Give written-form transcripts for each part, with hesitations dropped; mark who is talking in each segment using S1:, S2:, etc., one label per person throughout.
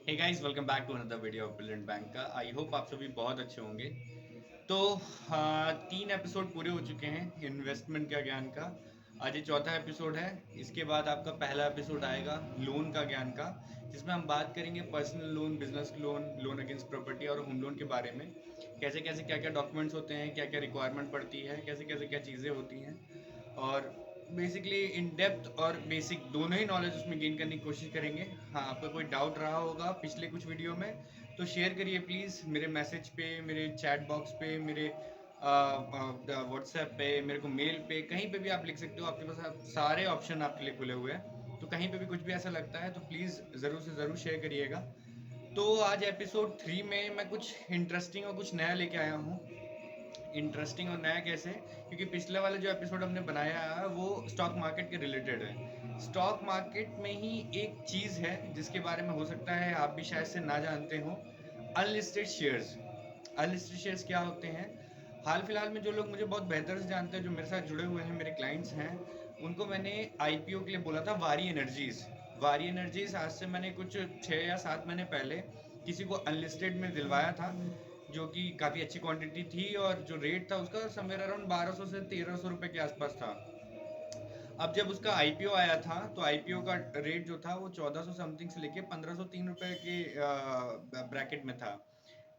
S1: Hey guys, welcome back to another video of Brilliant Bank का। I hope आप सभी बहुत अच्छे होंगे। तो हाँ, 3 एपिसोड पूरे हो चुके हैं इन्वेस्टमेंट का ज्ञान का। आज ये चौथा एपिसोड है। इसके बाद आपका पहला एपिसोड आएगा लोन का ज्ञान का, जिसमें हम बात करेंगे personal loan, business loan, loan against property और होम लोन के बारे में। कैसे कैसे क्या क्या डॉक्यूमेंट्स होते हैं, क्या क्या रिक्वायरमेंट पड़ती है, कैसे कैसे क्या चीज़ें होती हैं, और बेसिकली इन डेप्थ और बेसिक दोनों ही नॉलेज उसमें गेन करने की कोशिश करेंगे। हाँ, आपका कोई डाउट रहा होगा पिछले कुछ वीडियो में तो शेयर करिए प्लीज़, मेरे मैसेज पे, मेरे चैट बॉक्स पे, मेरे व्हाट्सएप पे, मेरे को मेल पे, कहीं पे भी आप लिख सकते हो। आपके पास सारे ऑप्शन आपके लिए खुले हुए हैं, तो कहीं पे भी कुछ भी ऐसा लगता है तो प्लीज़ ज़रूर से ज़रूर शेयर करिएगा। तो आज एपिसोड 3 में मैं कुछ इंटरेस्टिंग और कुछ नया लेके आया हूँ। इंटरेस्टिंग और नया कैसे? क्योंकि पिछले वाला जो एपिसोड हमने बनाया है वो स्टॉक मार्केट के रिलेटेड है। स्टॉक मार्केट में ही एक चीज़ है जिसके बारे में हो सकता है आप भी शायद से ना जानते हो, अनलिस्टेड शेयर्स। अनलिस्टेड शेयर्स क्या होते हैं? हाल फिलहाल में जो लोग मुझे बहुत बेहतर से जानते हैं, जो मेरे साथ जुड़े हुए हैं, मेरे क्लाइंट्स हैं, उनको मैंने आईपीओ के लिए बोला था वारी एनर्जीज। वारी एनर्जीज आज से मैंने कुछ 6 या 7 महीने पहले किसी को अनलिस्टेड में दिलवाया था, जो कि काफ़ी अच्छी क्वांटिटी थी और जो रेट था उसका समवेयर अराउंड 1200 से 1300 रुपये के आसपास था। अब जब उसका आईपीओ आया था तो आईपीओ का रेट जो था वो 1400 समथिंग से लेके 1503 रुपये के ब्रैकेट में था।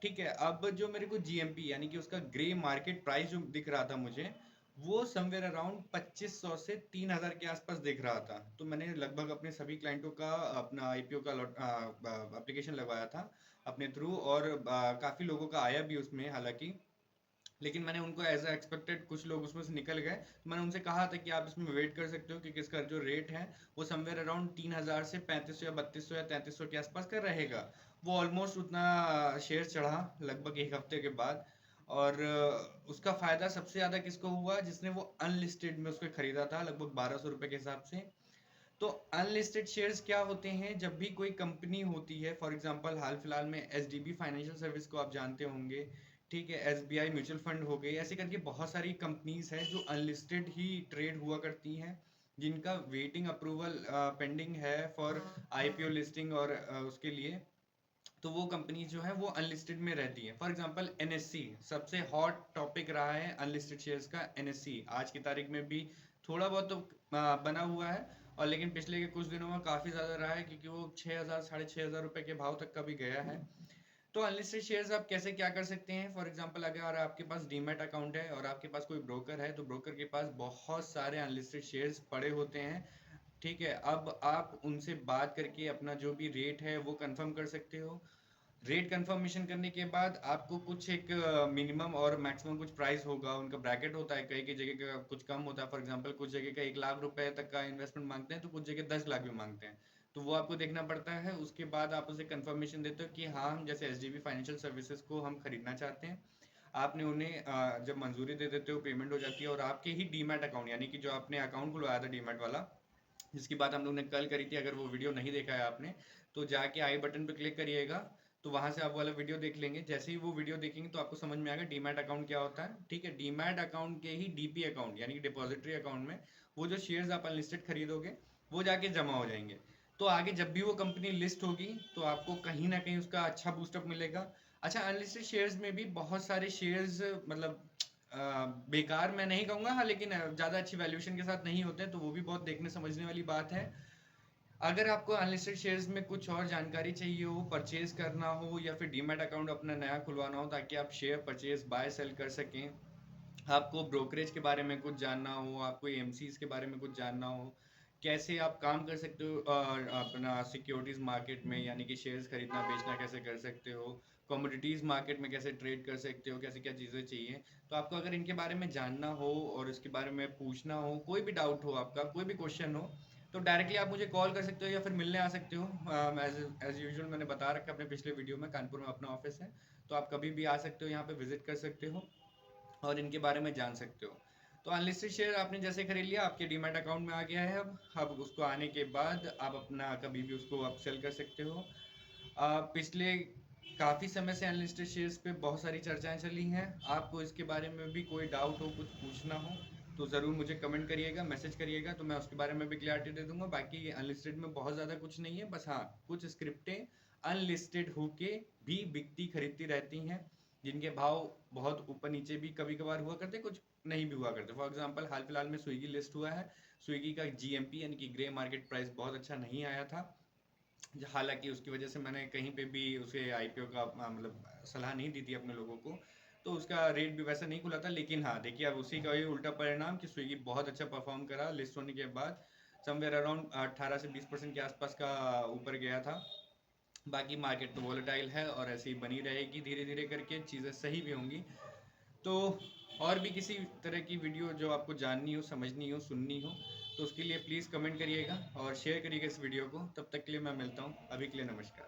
S1: ठीक है, अब जो मेरे को जीएमपी यानी कि उसका ग्रे मार्केट प्राइस जो दिख रहा था मुझे, वो समवेयर अराउंड 2500 से 3000 के आसपास दिख रहा था। तो मैंने लगभग अपने सभी क्लाइंटों का अपना आईपीओ का एप्लीकेशन लगवाया था अपने थ्रू, और काफ़ी लोगों का आया भी उसमें हालांकि। लेकिन मैंने उनको एज अ एक्सपेक्टेड कुछ लोग उसमें से निकल गए, तो मैंने उनसे कहा था कि आप इसमें वेट कर सकते हो क्योंकि इसका जो रेट है वो समवेयर अराउंड 3000 से 3500 या 3200 या 3300 के आसपास का रहेगा। वो ऑलमोस्ट उतना शेयर चढ़ा लगभग एक हफ्ते के बाद। और उसका फ़ायदा सबसे ज़्यादा किसको हुआ? जिसने वो अनलिस्टेड में उसको खरीदा था लगभग 1200 रुपये के हिसाब से। तो अनलिस्टेड शेयर्स क्या होते हैं? जब भी कोई कंपनी होती है, फॉर एग्जांपल हाल फिलहाल में एचडीबी फाइनेंशियल सर्विस को आप जानते होंगे, ठीक है, एसबीआई म्यूचुअल फंड हो गई, ऐसे करके बहुत सारी कंपनीज हैं जो अनलिस्टेड ही ट्रेड हुआ करती हैं, जिनका वेटिंग अप्रूवल पेंडिंग है फॉर आईपीओ लिस्टिंग और उसके लिए। तो वो कंपनी जो है वो अनलिस्टेड में रहती है। फॉर एग्जांपल एनएससी सबसे हॉट टॉपिक रहा है अनलिस्टेड शेयर्स का। एनएससी आज की तारीख में भी थोड़ा बहुत तो बना हुआ है, और लेकिन पिछले के कुछ दिनों में काफ़ी ज़्यादा रहा है क्योंकि वो 6000 6500 रुपये के भाव तक का भी गया है। तो अनलिस्टेड शेयर्स आप कैसे क्या कर सकते हैं? फॉर एग्जांपल अगर आपके पास डीमैट अकाउंट है और आपके पास कोई ब्रोकर है, तो ब्रोकर के पास बहुत सारे अनलिस्टेड शेयर्स पड़े होते हैं। ठीक है, अब आप उनसे बात करके अपना जो भी रेट है वो कंफर्म कर सकते हो। रेट कंफर्मेशन करने के बाद आपको कुछ एक मिनिमम और मैक्सिमम कुछ प्राइस होगा, उनका ब्रैकेट होता है, कई कई जगह का कुछ कम होता है। फॉर एग्जांपल कुछ जगह का 1 लाख रुपए तक का इन्वेस्टमेंट मांगते हैं, तो कुछ जगह 10 लाख भी मांगते हैं। तो वो आपको देखना पड़ता है। उसके बाद आप उसे कंफर्मेशन देते हो कि हाँ, हम जैसे H D be financial services को हम खरीदना चाहते हैं। आपने उन्हें जब मंजूरी दे देते हो, पेमेंट हो जाती है, और आपके ही डीमैट अकाउंट यानी कि जो आपने अकाउंट खुलवाया था डीमैट वाला, जिसकी बात हम लोग ने कल करी थी, अगर वो वीडियो नहीं देखा है आपने तो जाके आई बटन पे क्लिक करिएगा। तो वहां से आप वाला वीडियो देख लेंगे। जैसे ही वो वीडियो देखेंगे तो आपको समझ में आएगा डीमैट अकाउंट क्या होता है। ठीक है, डीमैट अकाउंट के ही डीपी अकाउंट यानी कि डिपॉजिटरी अकाउंट में वो जो शेयर्स आप अनलिस्टेड खरीदोगे वो जाके जमा हो जाएंगे। तो आगे जब भी वो कंपनी लिस्ट होगी तो आपको कहीं ना कहीं उसका अच्छा बूस्टअप मिलेगा। अच्छा, अनलिस्टेड शेयर्स में भी बहुत सारे शेयर्स मतलब अ, बेकार मैं नहीं कहूँगा, हाँ, लेकिन ज़्यादा अच्छी वैल्यूएशन के साथ नहीं होते हैं, तो वो भी बहुत देखने समझने वाली बात है। अगर आपको अनलिस्टेड शेयर्स में कुछ और जानकारी चाहिए हो, परचेज करना हो, या फिर डीमैट अकाउंट अपना नया खुलवाना हो ताकि आप शेयर परचेज बाय सेल कर सकें, आपको ब्रोकरेज के बारे में कुछ जानना हो, आपको एमसीज के बारे में कुछ जानना हो, कैसे आप काम कर सकते हो अपना सिक्योरिटीज मार्केट में यानी कि शेयर्स खरीदना बेचना कैसे कर सकते हो, कमोडिटीज मार्केट में कैसे ट्रेड कर सकते हो, कैसे क्या चीज़ें चाहिए। तो आपको अगर इनके बारे में जानना हो और इसके बारे में पूछना हो, कोई भी डाउट हो, आपका कोई भी क्वेश्चन हो, तो डायरेक्टली आप मुझे कॉल कर सकते हो या फिर मिलने आ सकते हो। एज एज यूजुअल मैंने बता रखा है अपने पिछले वीडियो में, कानपुर में अपना ऑफिस है, तो आप कभी भी आ सकते हो, यहाँ पे विजिट कर सकते हो और इनके बारे में जान सकते हो। तो अनलिस्टेड शेयर आपने जैसे खरीद लिया, आपके डीमैट अकाउंट में आ गया है। अब उसको आने के बाद आप अपना कभी भी उसको आप सेल कर सकते हो। पिछले काफ़ी समय से अनलिस्टेड शेयर्स पे बहुत सारी चर्चाएं चली हैं। आपको इसके बारे में भी कोई डाउट हो, कुछ पूछना हो, तो ज़रूर मुझे कमेंट करिएगा, मैसेज करिएगा, तो मैं उसके बारे में भी क्लियरिटी दे दूंगा। बाकी ये अनलिस्टेड में बहुत ज़्यादा कुछ नहीं है, बस हाँ, कुछ स्क्रिप्टें अनलिस्टेड होके भी बिकती खरीदती रहती हैं, जिनके भाव बहुत ऊपर नीचे भी कभी कभार हुआ करते, कुछ नहीं भी हुआ करते। फॉर एग्जांपल हाल फिलहाल में स्विगी लिस्ट हुआ है। स्विगी का जीएमपी यानी कि ग्रे मार्केट प्राइस बहुत अच्छा नहीं आया था, हालांकि उसकी वजह से मैंने कहीं पे भी उसे आईपीओ का मतलब सलाह नहीं दी थी अपने लोगों को, तो उसका रेट भी वैसा नहीं खुला था। लेकिन हाँ देखिए, अब उसी का ही उल्टा परिणाम कि स्विगी बहुत अच्छा परफॉर्म करा लिस्ट होने के बाद, समवेयर अराउंड 18 से 20% के आसपास का ऊपर गया था। बाकी मार्केट तो वोलेटाइल है और ऐसे ही बनी रहेगी, धीरे धीरे करके चीज़ें सही भी होंगी। तो और भी किसी तरह की वीडियो जो आपको जाननी हो, समझनी हो, सुननी हो, तो उसके लिए प्लीज़ कमेंट करिएगा और शेयर करिएगा इस वीडियो को। तब तक के लिए मैं मिलता हूँ, अभी के लिए नमस्कार।